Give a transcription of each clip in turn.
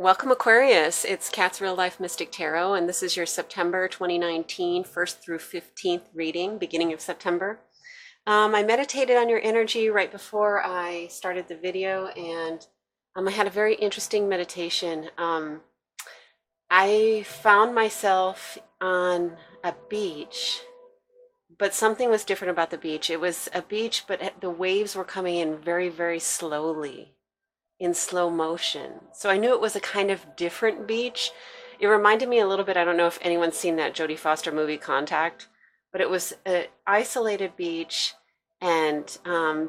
Welcome Aquarius, it's Kat's Real Life Mystic Tarot, and this is your September 2019 1st through 15th reading, beginning of September. I meditated on your energy right before I started the video, and I had a very interesting meditation. I found myself on a beach, but something was different about the beach. It was a beach, but the waves were coming in very, very slowly, in slow motion. So I knew it was a kind of different beach. It reminded me a little bit, I don't know if anyone's seen that Jodie Foster movie Contact, but it was an isolated beach and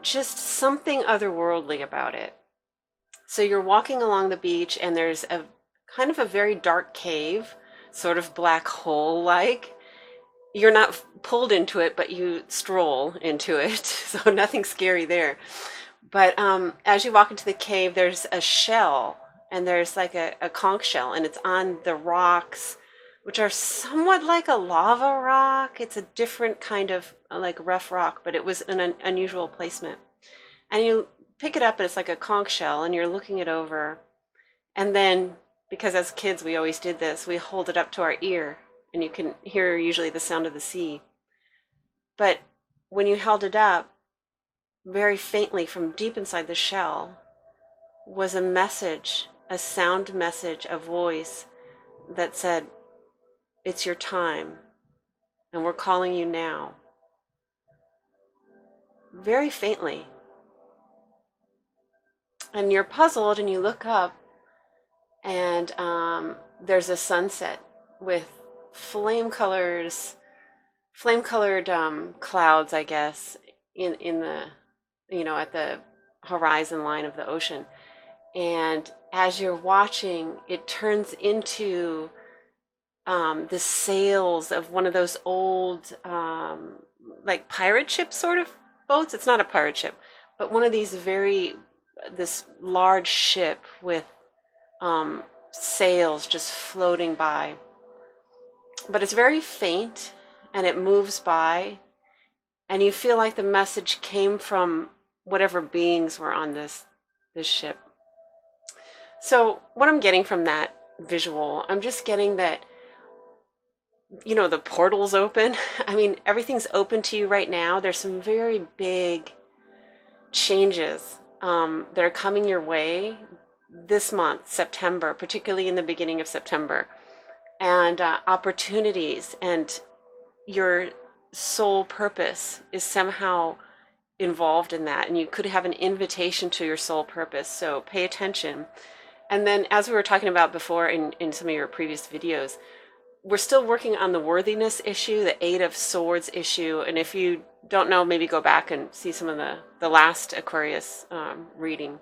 just something otherworldly about it. So you're walking along the beach and there's a kind of a very dark cave, sort of black hole like. You're not pulled into it, but you stroll into it. So nothing scary there. But as you walk into the cave, there's a shell, and there's like a conch shell, and it's on the rocks, which are somewhat like a lava rock. It's a different kind of like rough rock, but it was an unusual placement. And you pick it up, and it's like a conch shell, and you're looking it over. And then, because as kids we always did this, we hold it up to our ear, and you can hear usually the sound of the sea. But when you held it up, very faintly from deep inside the shell was a message, a sound message, a voice that said, "It's your time, and we're calling you now." Very faintly. And you're puzzled and you look up, and there's a sunset with flame-colored clouds, I guess, in the, at the horizon line of the ocean. And as you're watching, it turns into the sails of one of those old, like pirate ship sort of boats. It's not a pirate ship, but one of these this large ship with sails just floating by. But it's very faint and it moves by, and you feel like the message came from whatever beings were on this ship. So what I'm getting from that visual, I'm just getting that, the portal's open. I mean, everything's open to you right now. There's some very big changes that are coming your way this month, September, particularly in the beginning of September, and opportunities, and your soul purpose is somehow involved in that, and you could have an invitation to your soul purpose. So pay attention. And then, as we were talking about before in some of your previous videos, we're still working on the worthiness issue, the Eight of Swords issue. And if you don't know, maybe go back and see some of the last Aquarius reading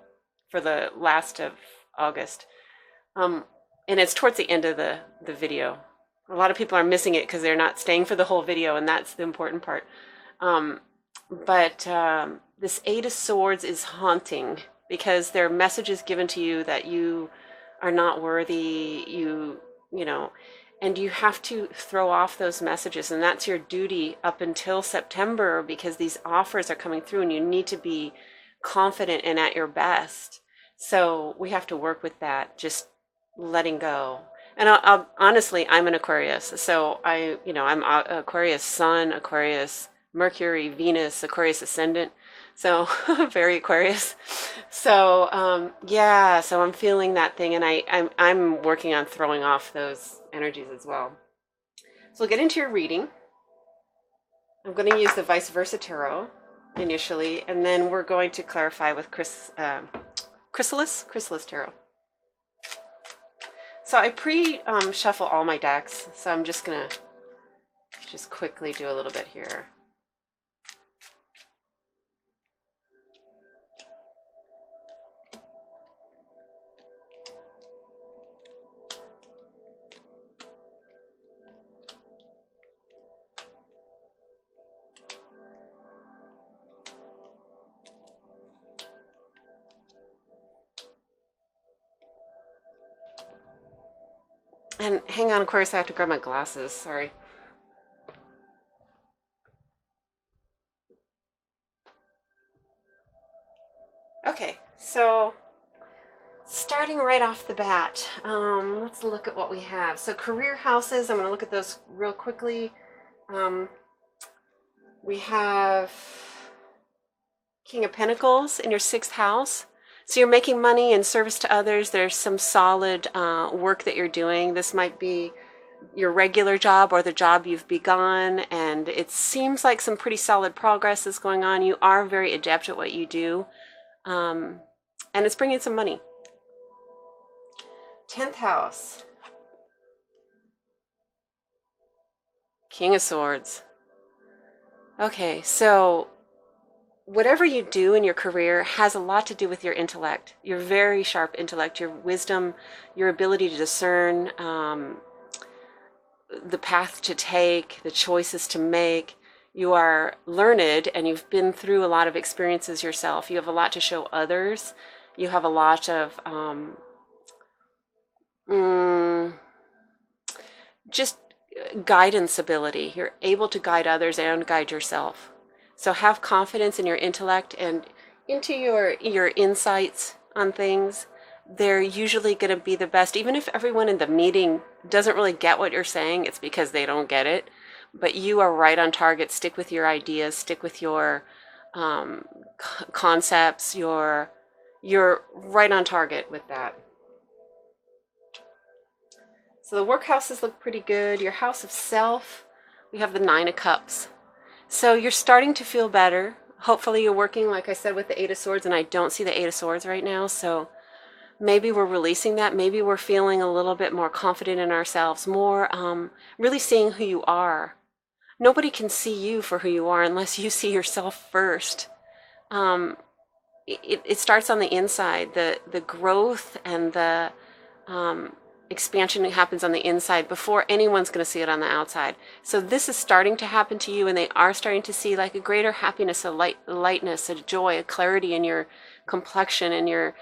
for the last of August. And it's towards the end of the video. A lot of people are missing it because they're not staying for the whole video, and that's the important part. But this Eight of Swords is haunting, because there are messages given to you that you are not worthy, and you have to throw off those messages, and that's your duty up until September, because these offers are coming through and you need to be confident and at your best. So we have to work with that, just letting go. And honestly, I'm an Aquarius, so I'm Aquarius Sun, Aquarius Mercury, Venus, Aquarius Ascendant. So very Aquarius. So so I'm feeling that thing, and I'm working on throwing off those energies as well. So we'll get into your reading. I'm going to use the ViceVersa Tarot initially, and then we're going to clarify with Chrysalis Tarot. So I shuffle all my decks, so I'm just going to quickly do a little bit here. And hang on, of course, I have to grab my glasses. Sorry. Okay, so Starting right off the bat, let's look at what we have. So career houses, I'm going to look at those real quickly. We have King of Pentacles in your 6th house. So you're making money in service to others. There's some solid work that you're doing. This might be your regular job or the job you've begun, and it seems like some pretty solid progress is going on. You are very adept at what you do, and it's bringing some money. 10th house, King of Swords. Okay, so whatever you do in your career has a lot to do with your intellect, your very sharp intellect, your wisdom, your ability to discern the path to take, the choices to make. You are learned and you've been through a lot of experiences yourself. You have a lot to show others. You have a lot of just guidance ability. You're able to guide others and guide yourself. So have confidence in your intellect and into your insights on things. They're usually going to be the best. Even if everyone in the meeting doesn't really get what you're saying, it's because they don't get it. But you are right on target. Stick with your ideas. Stick with your concepts. You're right on target with that. So the workhouses look pretty good. Your house of self, we have the 9 of Cups. So you're starting to feel better. Hopefully you're working, like I said, with the 8 of Swords, and I don't see the 8 of Swords right now. So maybe we're releasing that. Maybe we're feeling a little bit more confident in ourselves, more really seeing who you are. Nobody can see you for who you are unless you see yourself first. It starts on the inside. The growth and the expansion happens on the inside before anyone's going to see it on the outside. So this is starting to happen to you, and they are starting to see like a greater happiness, a lightness, a joy, a clarity in your complexion and your,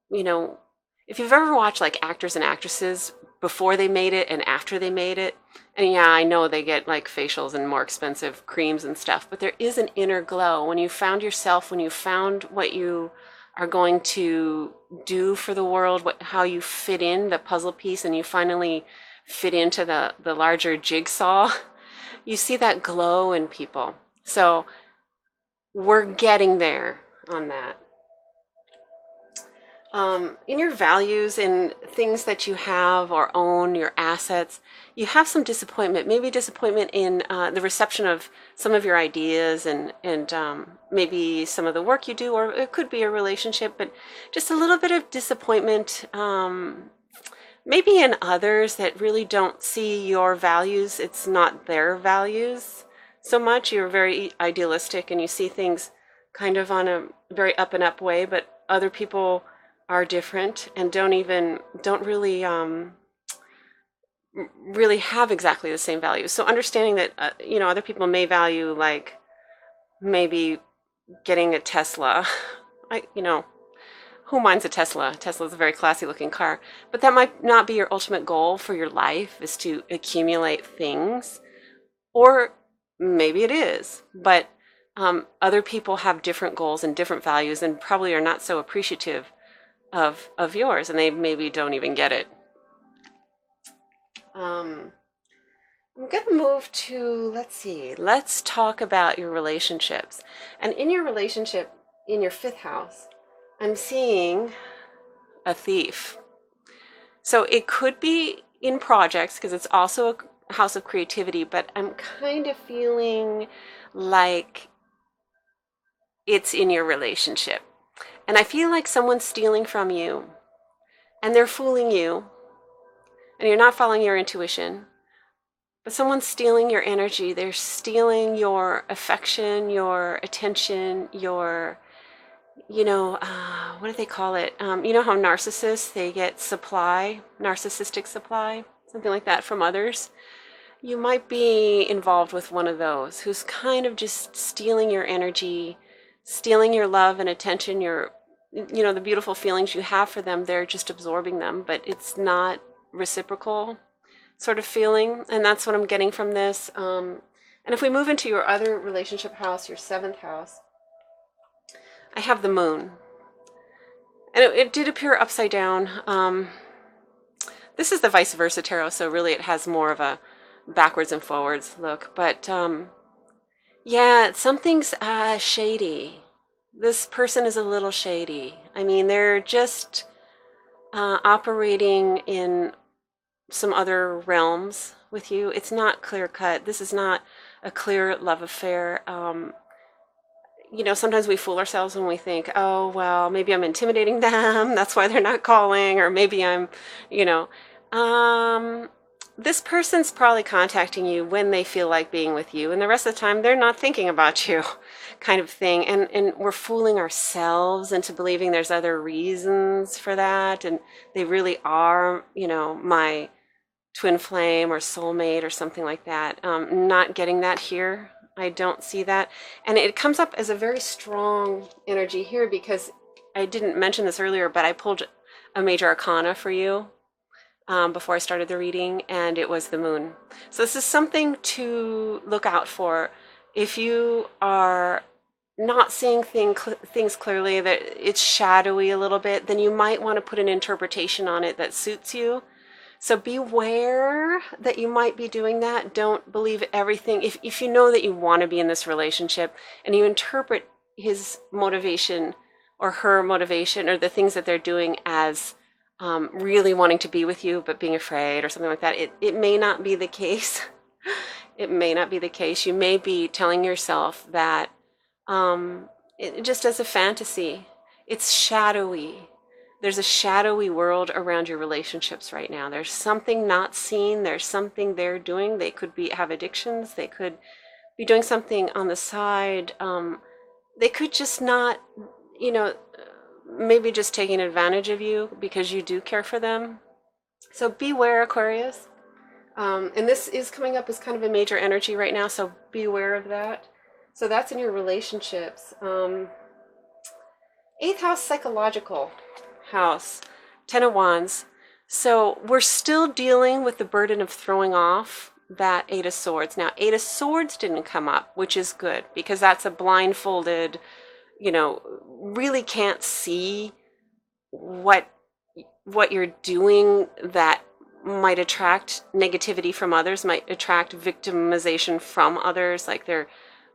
if you've ever watched like actors and actresses before they made it and after they made it, and yeah, I know they get like facials and more expensive creams and stuff, but there is an inner glow when you found yourself, when you found what you are going to do for the world, how you fit in the puzzle piece, and you finally fit into the larger jigsaw. You see that glow in people. So we're getting there on that. In your values, in things that you have or own, your assets, you have some disappointment, maybe disappointment in the reception of some of your ideas and maybe some of the work you do, or it could be a relationship, but just a little bit of disappointment, maybe in others that really don't see your values. It's not their values so much. You're very idealistic and you see things kind of on a very up and up way, but other people are different and don't really have exactly the same values. So understanding that other people may value like maybe getting a Tesla. Who minds a Tesla? Tesla is a very classy looking car, but that might not be your ultimate goal for your life, is to accumulate things, or maybe it is, but other people have different goals and different values and probably are not so appreciative of yours, and they maybe don't even get it. I'm going to move to, let's talk about your relationships. And in your relationship, in your 5th house, I'm seeing a Thief. So it could be in projects because it's also a house of creativity, but I'm kind of feeling like it's in your relationship. And I feel like someone's stealing from you and they're fooling you and you're not following your intuition, but someone's stealing your energy. They're stealing your affection, your attention, your, what do they call it? You know how narcissists, they get narcissistic supply, something like that from others. You might be involved with one of those who's kind of just stealing your energy, stealing your love and attention, the beautiful feelings you have for them. They're just absorbing them, but it's not reciprocal sort of feeling. And that's what I'm getting from this. And if we move into your other relationship house, your 7th house, I have the Moon. And it did appear upside down. This is the ViceVersa Tarot, so really it has more of a backwards and forwards look. But yeah, something's shady. This person is a little shady. I mean, they're just operating in some other realms with you. It's not clear cut. This is not a clear love affair. You know, sometimes we fool ourselves when we think, oh, well, maybe I'm intimidating them. That's why they're not calling. Or maybe I'm, you know, this person's probably contacting you when they feel like being with you. And the rest of the time, they're not thinking about you kind of thing. And we're fooling ourselves into believing there's other reasons for that. And they really are, you know, my twin flame or soulmate or something like that. Not getting that here. I don't see that. And it comes up as a very strong energy here because I didn't mention this earlier, but I pulled a major arcana for you before I started the reading, and it was the moon. So this is something to look out for. If you are not seeing things clearly, that it's shadowy a little bit, then you might want to put an interpretation on it that suits you. So beware that you might be doing that. Don't believe everything. If you know that you want to be in this relationship and you interpret his motivation or her motivation or the things that they're doing as really wanting to be with you but being afraid or something like that, it may not be the case. It may not be the case. You may be telling yourself that just as a fantasy. It's shadowy. There's a shadowy world around your relationships right now. There's something not seen. There's something they're doing. They could have addictions. They could be doing something on the side. They could just not, you know, maybe just taking advantage of you because you do care for them. So beware, Aquarius. And this is coming up as kind of a major energy right now, so beware of that. So that's in your relationships. 8th house, psychological house, 10 of Wands. So we're still dealing with the burden of throwing off that 8 of Swords. Now, 8 of Swords didn't come up, which is good because that's a blindfolded, you know, really can't see what you're doing that might attract negativity from others, might attract victimization from others, like they're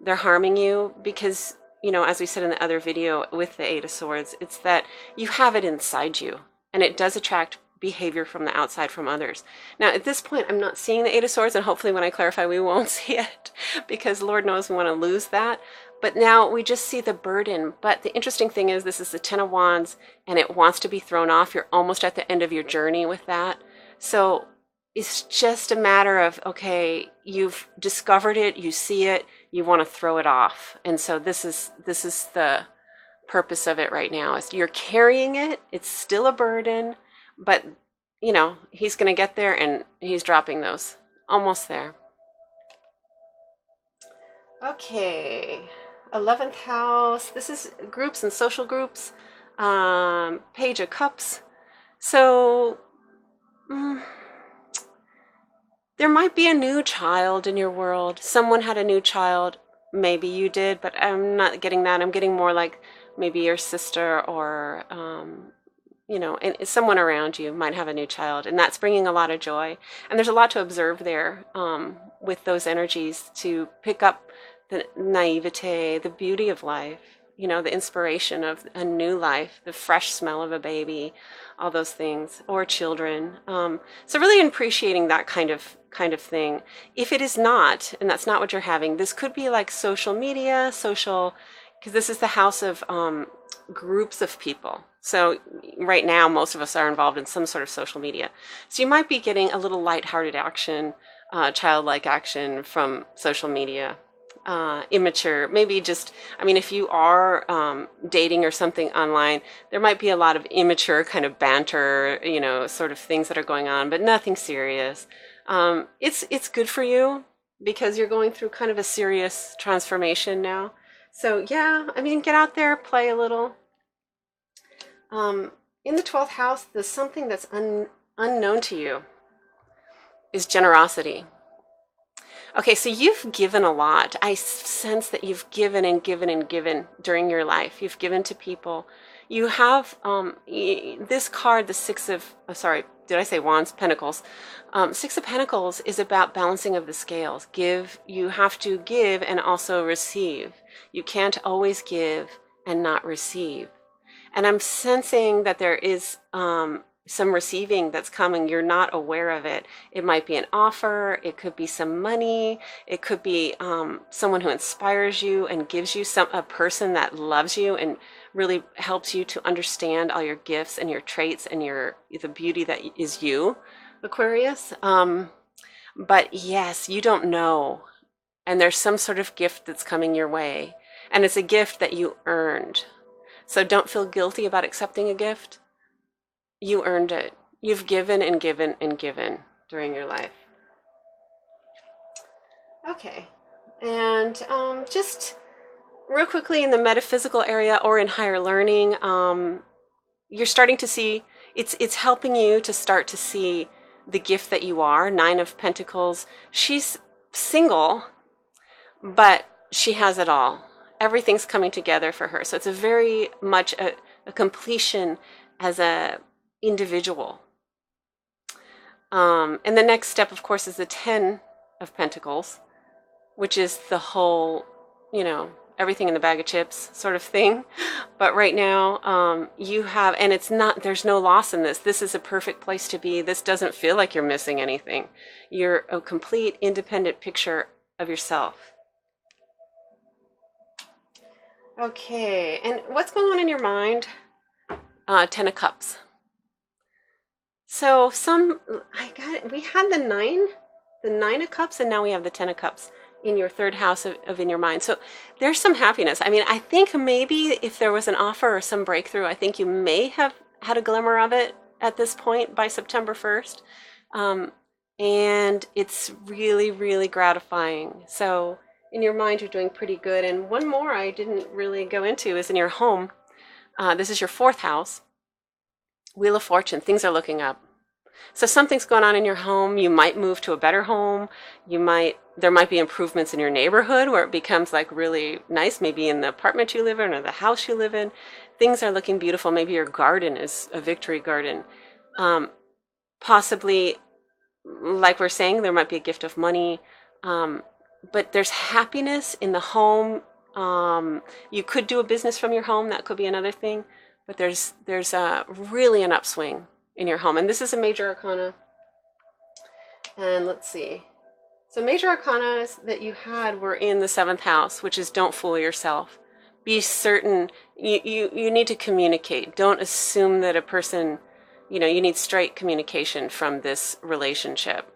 harming you because, you know, as we said in the other video with the 8 of Swords, it's that you have it inside you and it does attract behavior from the outside from others. Now, at this point, I'm not seeing the 8 of Swords, and hopefully when I clarify, we won't see it because Lord knows we want to lose that. But now we just see the burden. But the interesting thing is this is the 10 of Wands and it wants to be thrown off. You're almost at the end of your journey with that. So it's just a matter of, okay, you've discovered it, you see it, you want to throw it off. And so this is the purpose of it right now, is you're carrying it. It's still a burden, but you know, he's going to get there and he's dropping those. Almost there. Okay. 11th house. This is groups and social groups. Page of Cups. So there might be a new child in your world. Someone had a new child. Maybe you did, but I'm not getting that. I'm getting more like maybe your sister or, you know, and someone around you might have a new child. And that's bringing a lot of joy. And there's a lot to observe there with those energies to pick up the naivete, the beauty of life, you know, the inspiration of a new life, the fresh smell of a baby, all those things, or children. So really appreciating that kind of thing. If it is not, and that's not what you're having, this could be like social media, because this is the house of groups of people. So right now, most of us are involved in some sort of social media. So you might be getting a little lighthearted action, childlike action from social media. Immature, maybe just, I mean, if you are dating or something online, there might be a lot of immature kind of banter, you know, sort of things that are going on, but nothing serious. It's good for you because you're going through kind of a serious transformation now. So yeah, I mean, get out there, play a little. In the 12th house, there's something that's unknown to you is generosity. Okay, so you've given a lot. I sense that you've given and given and given during your life. You've given to people. you have this card, the Six of, sorry, did I say Wands? Pentacles. Six of Pentacles is about balancing of the scales. You have to give and also receive. You can't always give and not receive. And I'm sensing that there is some receiving that's coming. You're not aware of it. It might be an offer. It could be some money. It could be someone who inspires you and gives you a person that loves you and really helps you to understand all your gifts and your traits and the beauty that is you, Aquarius. But yes, you don't know. And there's some sort of gift that's coming your way. And it's a gift that you earned. So don't feel guilty about accepting a gift. You earned it. You've given and given and given during your life. Okay. And just real quickly in the metaphysical area or in higher learning, you're starting to see, it's helping you to start to see the gift that you are. Nine of Pentacles. She's single, but she has it all. Everything's coming together for her. So it's a very much a completion as a individual. And the next step, of course, is the 10 of Pentacles, which is the whole, everything in the bag of chips sort of thing. But right now, you have, and it's not, there's no loss in this. This is a perfect place to be. This doesn't feel like you're missing anything. You're a complete independent picture of yourself. Okay, and what's going on in your mind? 10 of Cups. So we had the nine of Cups, and now we have the 10 of Cups in your third house of in your mind. So there's some happiness. I mean, I think maybe if there was an offer or some breakthrough, I think you may have had a glimmer of it at this point by September 1st. And it's really, really gratifying. So in your mind, you're doing pretty good. And one more I didn't really go into is in your home. This is your fourth house. Wheel of Fortune. Things are looking up. So something's going on in your home. You might move to a better home. There might be improvements in your neighborhood where it becomes like really nice, maybe in the apartment you live in or the house you live in. Things are looking beautiful. Maybe your garden is a victory garden. Possibly, like we're saying, there might be a gift of money. But there's happiness in the home. You could do a business from your home. That could be another thing. But there's really an upswing in your home. And this is a major arcana. And let's see. So major arcana that you had were in the 7th house, which is don't fool yourself. Be certain. You need to communicate. Don't assume that a person, you need straight communication from this relationship.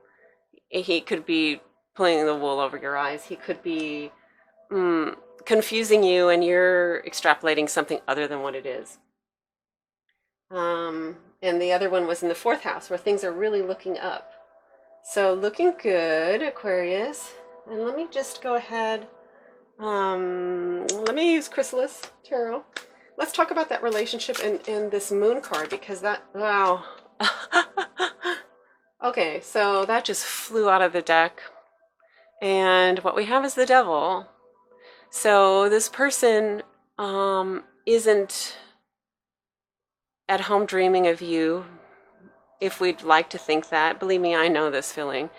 He could be pulling the wool over your eyes. He could be confusing you and you're extrapolating something other than what it is. And the other one was in the 4th house where things are really looking up. So looking good, Aquarius. And let me just go ahead. Let me use Chrysalis Tarot. Let's talk about that relationship and this moon card because wow. Okay, so that just flew out of the deck. And what we have is the Devil. So this person isn't at home dreaming of you, if we'd like to think that. Believe me, I know this feeling.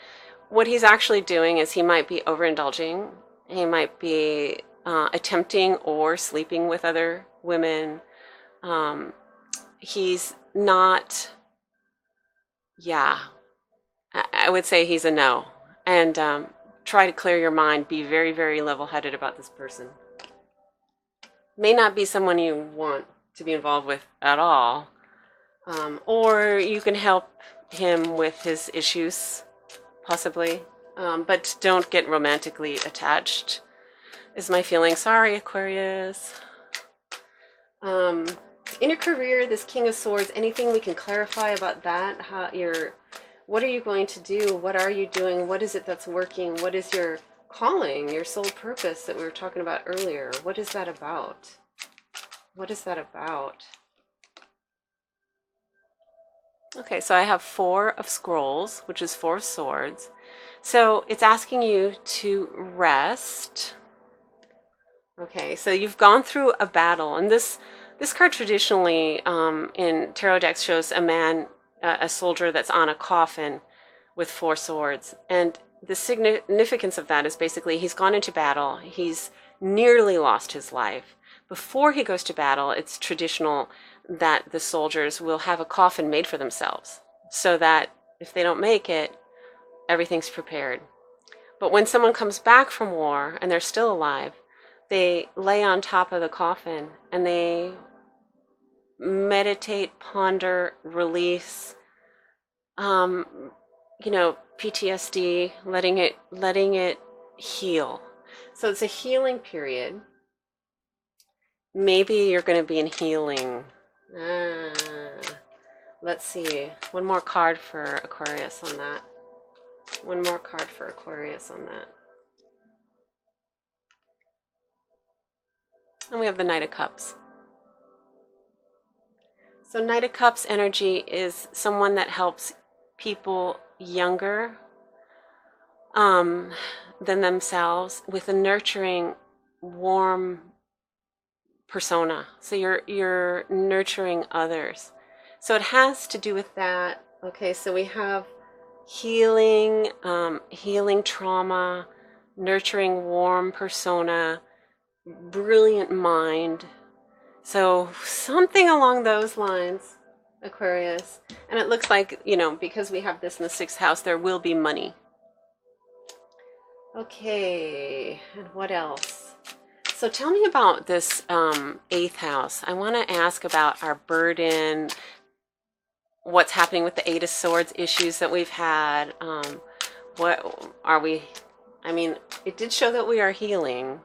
What he's actually doing is he might be overindulging. He might be attempting or sleeping with other women. He's not, I would say he's a no. And try to clear your mind. Be very, very level-headed about this person. May not be someone you want to be involved with at all. Or you can help him with his issues, possibly. But don't get romantically attached, is my feeling. Sorry, Aquarius. In your career, this King of Swords, anything we can clarify about that? What are you going to do? What are you doing? What is it that's working? What is your calling, your soul purpose that we were talking about earlier? What is that about? What is that about? Okay, so I have 4 of Scrolls, which is 4 of Swords. So it's asking you to rest. Okay, so you've gone through a battle, and this This card traditionally in tarot decks shows a man, a soldier that's on a coffin with 4 swords. And the significance of that is basically he's gone into battle. He's nearly lost his life. Before he goes to battle, it's traditional that the soldiers will have a coffin made for themselves so that if they don't make it, everything's prepared. But when someone comes back from war and they're still alive, they lay on top of the coffin and they meditate, ponder, release, PTSD, letting it heal. So it's a healing period. Maybe you're going to be in healing. Let's see. One more card for Aquarius on that. One more card for Aquarius on that. And we have the Knight of Cups. So Knight of Cups energy is someone that helps people younger than themselves with a nurturing, warm persona. So you're nurturing others. So it has to do with that. Okay, so we have healing, healing trauma, nurturing warm persona, brilliant mind. So something along those lines, Aquarius. And it looks like, because we have this in the 6th house, there will be money. Okay, and what else? So tell me about this 8th house. I want to ask about our burden, what's happening with the 8 of Swords issues that we've had. What are we? I mean, it did show that we are healing.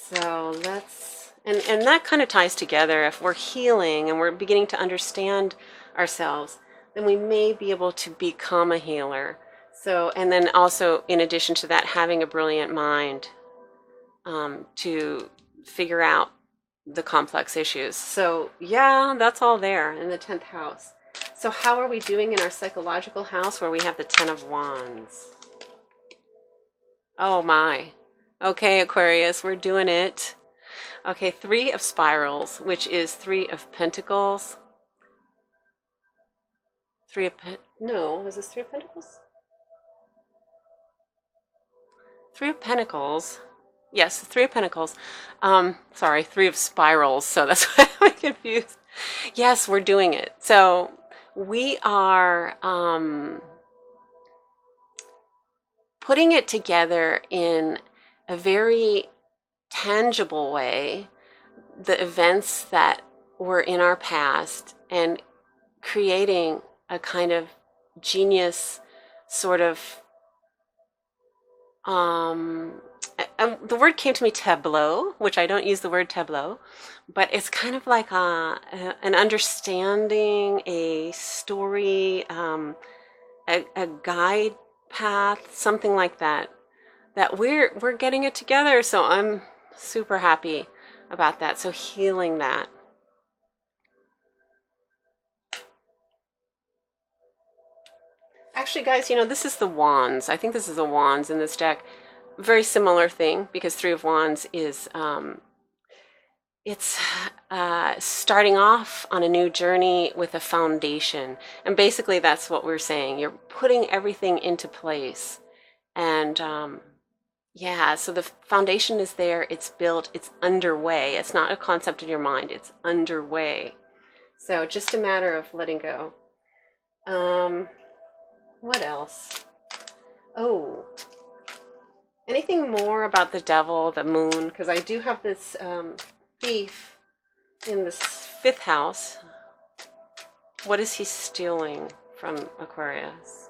So let's, and that kind of ties together. If we're healing and we're beginning to understand ourselves, then we may be able to become a healer. So, and then also, in addition to that, having a brilliant mind to figure out the complex issues. So yeah, that's all there in the 10th house. So how are we doing in our psychological house where we have the 10 of Wands? Oh my. Okay, Aquarius, we're doing it. Okay, 3 of Spirals, which is 3 of Pentacles. 3 of no, is this 3 of Pentacles? 3 of Pentacles. Yes, 3 of Pentacles. Sorry, 3 of Spirals, so that's why I'm confused. Yes, we're doing it. So we are putting it together in a very tangible way, the events that were in our past, and creating a kind of genius sort of the word came to me, tableau, which I don't use the word tableau, but it's kind of like an understanding, a story, a guide path, something like that, that we're getting it together. So I'm super happy about that. So healing that. Actually, guys, this is the Wands. I think this is the Wands in this deck. Very similar thing, because 3 of Wands is it's starting off on a new journey with a foundation. And basically that's what we're saying. You're putting everything into place. And yeah, so the foundation is there, it's built, it's underway. It's not a concept in your mind, it's underway. So just a matter of letting go. What else? Oh, anything more about the devil, the moon? Because I do have this thief in the 5th house. What is he stealing from Aquarius?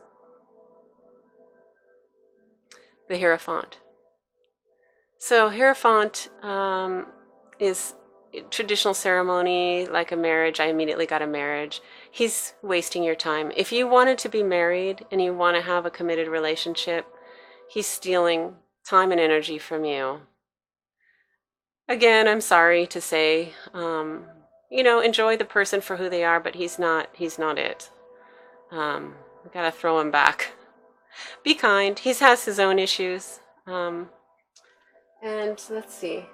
The Hierophant. So Hierophant is traditional ceremony, like a marriage. I immediately got a marriage. He's wasting your time. If you wanted to be married and you want to have a committed relationship, he's stealing time and energy from you. Again, I'm sorry to say, enjoy the person for who they are, but he's not it. We gotta throw him back. Be kind. He has his own issues. And let's see.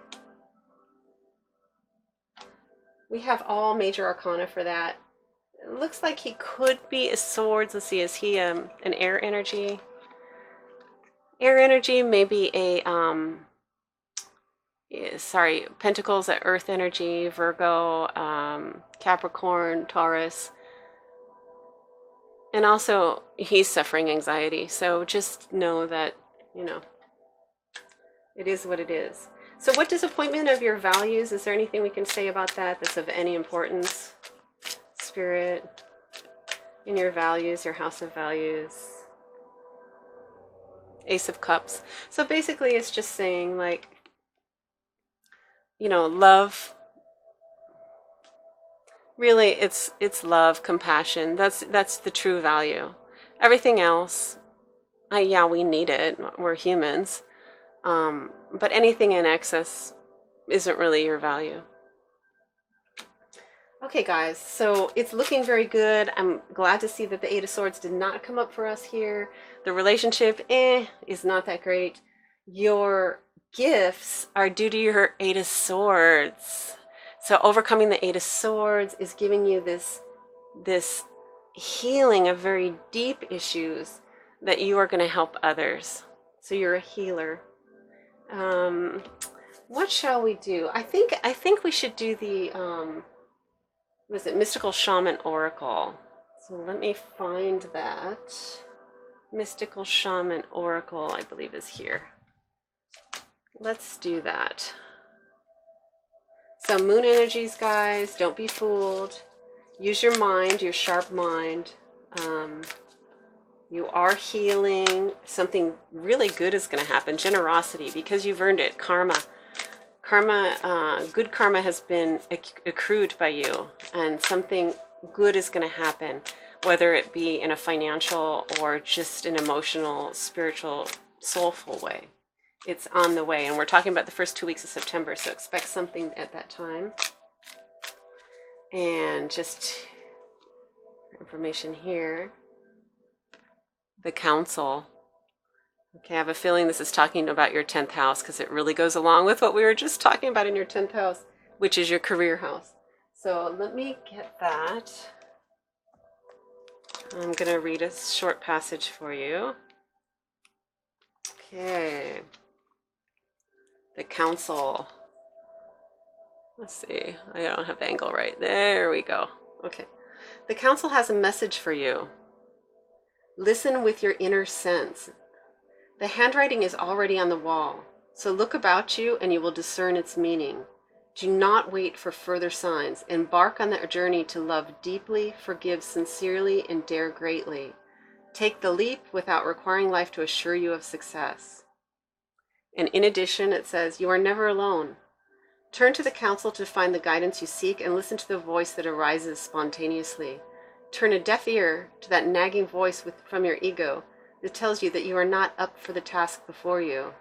We have all major arcana for that. It looks like he could be a swords. Let's see, is he an air energy? Air energy, maybe a sorry, Pentacles at Earth energy, Virgo, Capricorn, Taurus. And also, he's suffering anxiety. So just know that, you know, it is what it is. So what disappointment of your values? Is there anything we can say about that that's of any importance? Spirit, in your values, your house of values. Ace of Cups. So basically it's just saying, like, you know, love. Really, it's love, compassion. That's the true value. Everything else, yeah, we need it. We're humans. But anything in excess isn't really your value. Okay, guys, so it's looking very good. I'm glad to see that the Eight of Swords did not come up for us here. The relationship, is not that great. Your gifts are due to your Eight of Swords. So overcoming the Eight of Swords is giving you this healing of very deep issues that you are going to help others. So you're a healer. What shall we do? I think we should do the was it Mystical Shaman Oracle? So let me find that. Mystical Shaman Oracle, I believe, is here. Let's do that. So moon energies, guys, don't be fooled. Use your mind, your sharp mind. You are healing. Something really good is going to happen. Generosity, because you've earned it. Karma. Good karma has been accrued by you, and something good is going to happen, whether it be in a financial or just an emotional, spiritual, soulful way. It's on the way, and we're talking about the first 2 weeks of September, so expect something at that time. And just information here. The Council. Okay, I have a feeling this is talking about your 10th house, because it really goes along with what we were just talking about in your 10th house, which is your career house. So let me get that. I'm going to read a short passage for you. Okay. The Council. Let's see. I don't have the angle right. There we go. Okay. The Council has a message for you. Listen with your inner sense. The handwriting is already on the wall, so look about you and you will discern its meaning. Do not wait for further signs. Embark on the journey to love deeply, forgive sincerely, and dare greatly. Take the leap without requiring life to assure you of success. And in addition, it says, you are never alone. Turn to the Council to find the guidance you seek and listen to the voice that arises spontaneously. Turn a deaf ear to that nagging voice from your ego that tells you that you are not up for the task before you.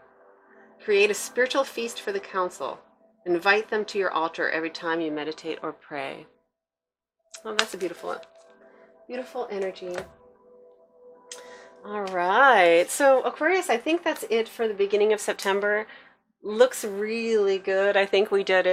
Create a spiritual feast for the Council. Invite them to your altar every time you meditate or pray. Oh, that's a beautiful energy. All right. So Aquarius, I think that's it for the beginning of September. Looks really good. I think we did it.